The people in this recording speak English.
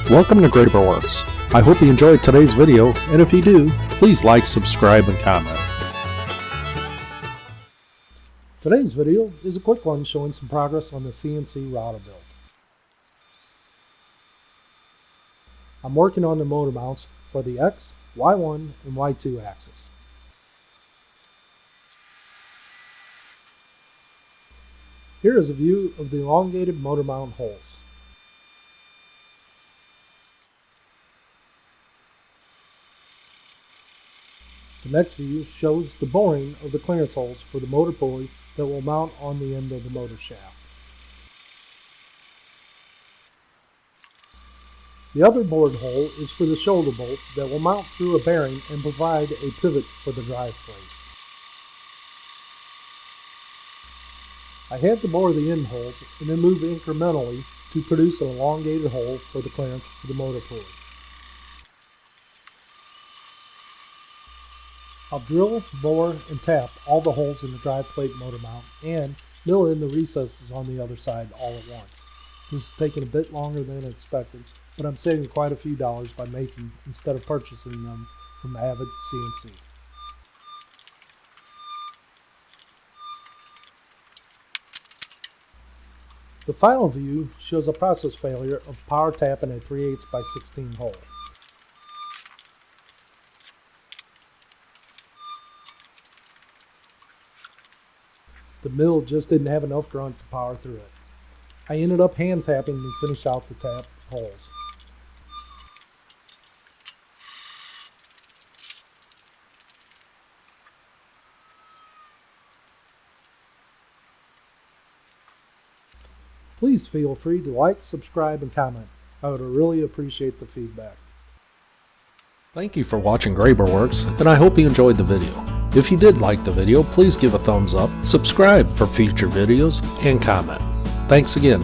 Welcome to Werks. I hope you enjoyed today's video, and if you do, please like, subscribe, and comment. Today's video is a quick one showing some progress on the CNC Router Build. I'm working on the motor mounts for the X, Y1, and Y2 axis. Here is a view of the elongated motor mount holes. The next view shows the boring of the clearance holes for the motor pulley that will mount on the end of the motor shaft. The other bored hole is for the shoulder bolt that will mount through a bearing and provide a pivot for the drive plate. I had to bore the end holes and then move incrementally to produce an elongated hole for the clearance for the motor pulley. I'll drill, bore, and tap all the holes in the drive plate motor mount and mill in the recesses on the other side all at once. This is taking a bit longer than expected, but I'm saving quite a few dollars by making instead of purchasing them from Avid CNC. The final view shows a process failure of power tapping a 3/8 by 16 hole. The mill just didn't have enough grunt to power through it. I ended up hand tapping to finish out the tap holes. Please feel free to like, subscribe, and comment. I would really appreciate the feedback. Thank you for watching Werks, and I hope you enjoyed the video. If you did like the video, please give a thumbs up, subscribe for future videos, and comment. Thanks again.